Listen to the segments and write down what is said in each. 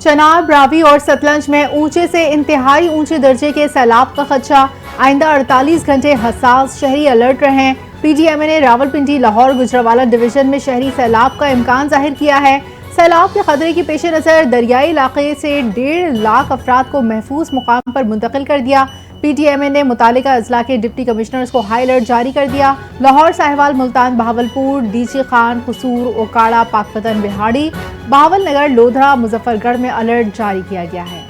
चनाब, रावी और सतलज में ऊंचे से इंतहाई ऊंचे दर्जे के सैलाब का खदशा। आइंदा 48 घंटे हसास शहरी अलर्ट रहें। पीटीएमए ने रावलपिंडी, लाहौर, गुजरावाला डिवीजन में शहरी सैलाब का इम्कान जाहिर किया है। सैलाब के खतरे के पेश नज़र दरियाई इलाके से 1.5 लाख अफराद को महफूज मुकाम पर मुंतकिल कर दिया। पीटीएमए ने मुतालिका अजला के डिप्टी कमिश्नर्स को हाई अलर्ट जारी कर दिया। लाहौर, साहिवाल, मुल्तान, बहावलपुर, डीसी खान, कसूर, ओकाड़ा, पाकपतन, बिहाड़ी, बहावल नगर, लोधरा, मुजफ्फरगढ़ में अलर्ट जारी किया गया है।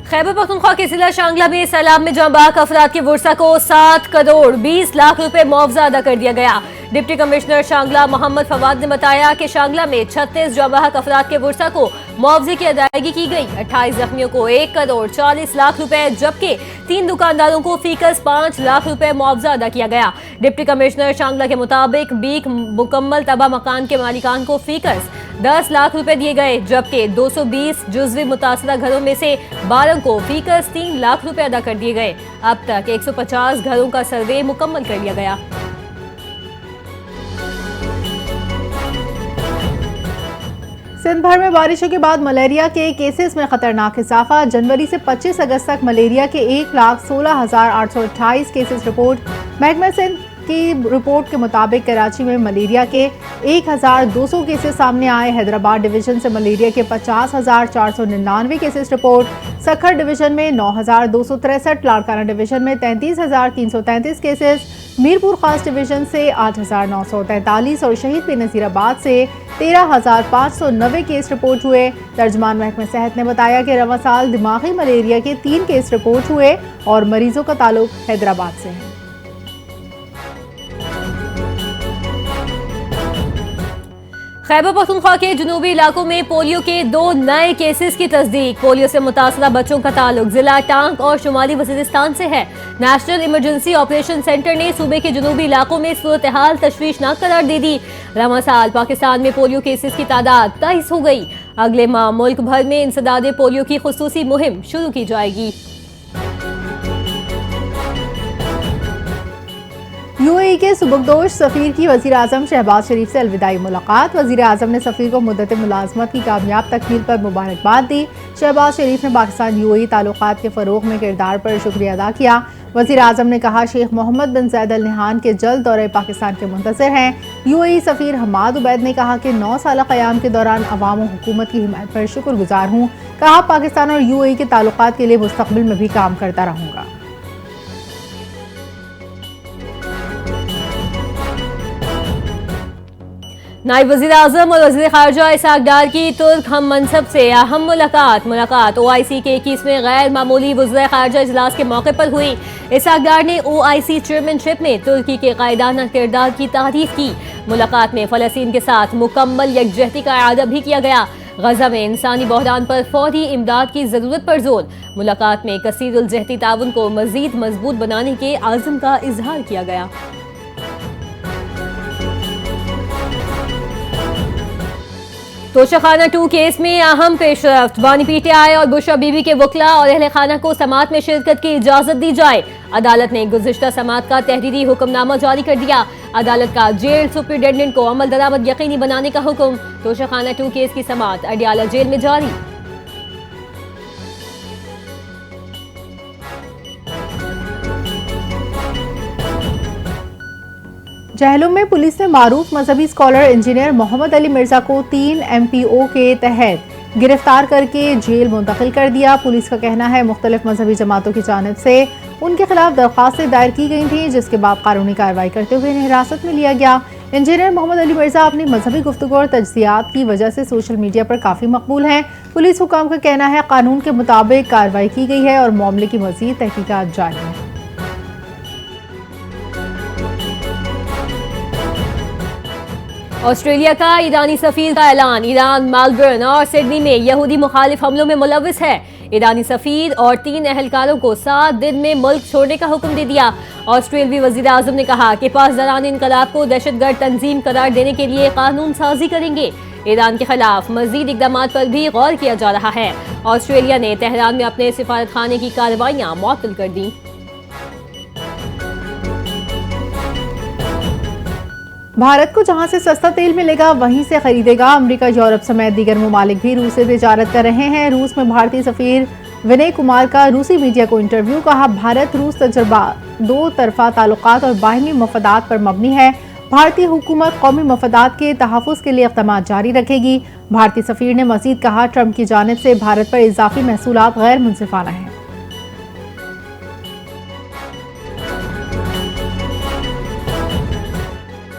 खैबर पख्तूनख्वा के जिला शांगला में सैलाब में जाँ बहक अफराद के वर्सा को 7 करोड़ 20 लाख रुपए मुआवजा अदा कर दिया गया। डिप्टी कमिश्नर शांगला मोहम्मद फवाद ने बताया कि शांगला में 36 जाँ बहक अफराद के वर्सा को मुआवजे की अदायगी की गई। 28 जख्मियों को 1 करोड़ 40 लाख रुपए जबकि 3 दुकानदारों को फीकस 5 लाख रुपए मुआवजा अदा किया गया। डिप्टी कमिश्नर शांगला के मुताबिक बीक मुकम्मल तबाह मकान के मालिकान को फीकस 10 लाख रुपए दिए गए जबकि 220 जुज़वी मुतासरा घरों में से 12 को फीकस 3 लाख रुपए अदा कर दिए गए। अब तक 150 घरों का सर्वे मुकम्मल कर लिया गया। सिंध भर में बारिशों के बाद मलेरिया के केसेस में खतरनाक इजाफा। जनवरी से 25 अगस्त तक मलेरिया के 1,16,828 केसेस रिपोर्ट। महकमा सिंध की रिपोर्ट के मुताबिक कराची में मलेरिया के 1,200 केसेस सामने आए। हैदराबाद डिवीजन से मलेरिया के 50,499 केसेस रिपोर्ट। सखर डिवीजन में 9,263, लाड़काना डिवीजन में 33,333 केसेस, मीरपुर खास डिवीजन से 8,943 और शहीद बेनज़ीराबाद से 13,590 केस रिपोर्ट हुए। तर्जमान महकमा सेहत ने बताया कि रवां साल दिमागी मलेरिया के 3 केस रिपोर्ट हुए और मरीजों का ताल्लुक हैदराबाद से है। खैबर पख्तूनख्वा के जनूबी इलाकों में पोलियो के 2 नए केसेस की तस्दीक। पोलियो से मुतासरा बच्चों का ताल्लुक जिला टांग और शुमाली वजीरिस्तान से है। नेशनल इमरजेंसी ऑपरेशन सेंटर ने सूबे के जनूबी इलाकों में सूरत हाल तशवीशनाक करार दे दी। रवां साल पाकिस्तान में पोलियो केसेस की तादाद 23 हो गई। अगले माह मुल्क भर में इंसदाद पोलियो की खुसूसी मुहिम शुरू की जाएगी। यूएई के सुबकदोश सफीर की वजीर आजम शहबाज शरीफ से अलविदाई मुलाकात। वजीर आजम ने सफीर को मुद्दत मुलाजमत की कामयाब तकमील पर मुबारकबाद दी। शहबाज शरीफ ने पाकिस्तान यूएई ताल्लुकात के फ़रोग़ में किरदार पर शुक्रिया अदा किया। वजीर आजम ने कहा शेख मोहम्मद बिन ज़ायद अल नहान के जल्द दौरे पाकिस्तान के मुंतज़िर हैं। यूएई सफीर हमाद उबैद ने कहा कि 9 साल क़याम के दौरान अवाम और हुकूमत की हिमायत पर शुक्रगुजार हूँ। कहा पाकिस्तान और यूएई के ताल्लुकात के लिए मुस्तक़बिल में भी काम करता रहूँगा। नायब वज़ीर आज़म और वज़ीर ख़ारजा इसहाक़ डार की तुर्क हम मनसब से अहम मुलाकात OIC के 21वें गैर मामूली वज़ीर ख़ारजा इजलास के मौके पर हुई। इसहाक़ डार ने OIC चेयरमैनशिप में तुर्की के कायदाना किरदार की तारीफ की। मुलाकात में फ़लस्तीन के साथ मुकम्मल यकजहती का इआदा भी किया गया। गज़ा में इंसानी बहरान पर फौरी इमदाद की ज़रूरत पर जोर। मुलाकात में कसीरुल जहती ताउन को मज़ीद मजबूत बनाने के आज़म का इजहार किया गया। तोशाखाना 2 केस में अहम पेशरफ्त। बानी PTI और बुशरा बीबी के वकला और अहले खाना को समात में शिरकत की इजाजत दी जाए। अदालत ने गुज़िश्ता समात का तहरीरी हुक्मनामा जारी कर दिया। अदालत का जेल सुपरिटेंडेंट को अमल दरामद यकीनी बनाने का हुक्म। तोशाखाना 2 केस की समात अडियाला जेल में जारी। जहलुम में पुलिस ने मारूफ मजहबी स्कॉलर इंजीनियर मोहम्मद अली मिर्जा को 3 MPO के तहत गिरफ्तार करके जेल मुंतकिल कर दिया। पुलिस का कहना है मुख्तलिफ मजहबी जमातों की जानिब से उनके खिलाफ दरख्वास्तें दायर की गई थी जिसके बाद कानूनी कार्रवाई करते हुए इन्हें हिरासत में लिया गया। इंजीनियर मोहम्मद अली मिर्जा अपनी मजहबी गुफ्तगू और तज्जियात की वजह से सोशल मीडिया पर काफ़ी मकबूल हैं। पुलिस हुकाम का कहना है कानून के मुताबिक कार्रवाई की गई है और मामले की मज़ीद तहकीकात जारी है। ऑस्ट्रेलिया का ईरानी सफीर का ऐलान। ईरान मेलबर्न और सिडनी में यहूदी मुखालिफ हमलों में मुलविस है। ईरानी सफीर और 3 अहलकारों को 7 दिन में मुल्क छोड़ने का हुक्म दे दिया। ऑस्ट्रेलियाई वजीर आजम ने कहा कि पासदारान इनकलाब को दहशतगर्द तंजीम करार देने के लिए कानून साजी करेंगे। ईरान के खिलाफ मजीद इकदाम पर भी गौर किया जा रहा है। ऑस्ट्रेलिया ने तेहरान में अपने सिफारत खाने की कार्रवाइयां मुअत्तल कर दी। भारत को जहां से सस्ता तेल मिलेगा वहीं से खरीदेगा। अमेरिका, यूरोप समेत दीगर ममालिक भी रूस से तिजारत कर रहे हैं। रूस में भारतीय सफीर विनय कुमार का रूसी मीडिया को इंटरव्यू। कहा, भारत रूस तजर्बा दो तरफा ताल्लुकात और बाहिनी मफादात पर मबनी है। भारतीय हुकूमत कौमी मफादात के तहफ़्फ़ुज़ के लिए इक़दाम जारी रखेगी। भारतीय सफीर ने मज़ीद कहा, ट्रंप की जानिब से भारत पर इजाफी महसूलात गैर मुनसिफाना हैं।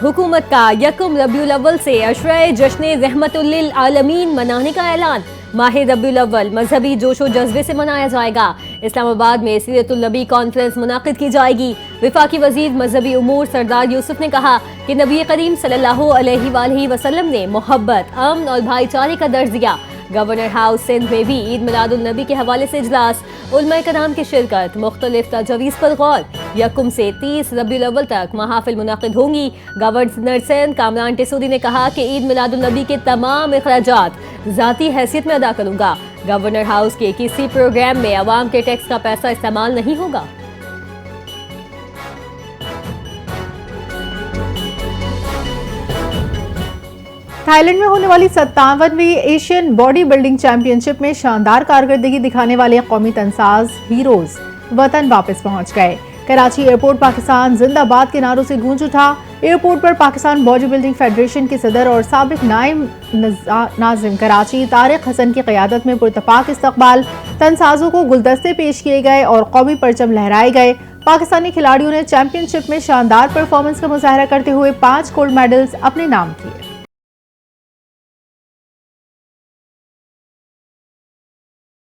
हुकूमत का यकम रबीउल अव्वल से अशराए जश्न रहमतुल्लिल आलमीन मनाने का ऐलान। माह रबीउल अव्वल मजहबी जोशो जज्बे से मनाया जाएगा। इस्लामाबाद में सीरतुल नबी कॉन्फ्रेंस मुनाकिद की जाएगी। वफाकी वजीर मजहबी उमूर सरदार यूसुफ ने कहा कि नबी करीम सल्लल्लाहु अलैहि वसल्लम ने मोहब्बत, अमन और भाईचारे का दर्ज दिया। गवर्नर हाउस सिंध में भी ईद मिलादुल नबी के हवाले से इजलास, उलमाए कराम की शिरकत, मुख्तलिफ तजावीज़ पर गौर। यकुम से 30 रबीउल अव्वल तक महाफिल मुनाकिद होंगी। गवर्नर सिंध कामरान टिसूरी ने कहा कि ईद मिलादुल नबी के तमाम अखराजात ज़ाती हैसियत में अदा करूंगा। गवर्नर हाउस के किसी प्रोग्राम में अवाम के टैक्स का पैसा इस्तेमाल नहीं होगा। थाईलैंड में होने वाली 57वीं एशियन बॉडी बिल्डिंग चैंपियनशिप में शानदार कारकर्दगी दिखाने वाले कौमी तनसाज हीरोज वतन वापस पहुंच गए। कराची एयरपोर्ट पाकिस्तान जिंदाबाद के नारों से गूंज उठा। एयरपोर्ट पर पाकिस्तान बॉडी बिल्डिंग फेडरेशन के सदर और साबिक नायब नाजिम कराची तारिक हसन की क़यादत में पुरतपाक इस्तकबाल। तनसाजों को गुलदस्ते पेश किए गए और कौमी परचम लहराए गए। पाकिस्तानी खिलाड़ियों ने चैंपियनशिप में शानदार परफॉर्मेंस का मुजाहरा करते हुए 5 गोल्ड मेडल्स अपने नाम किए।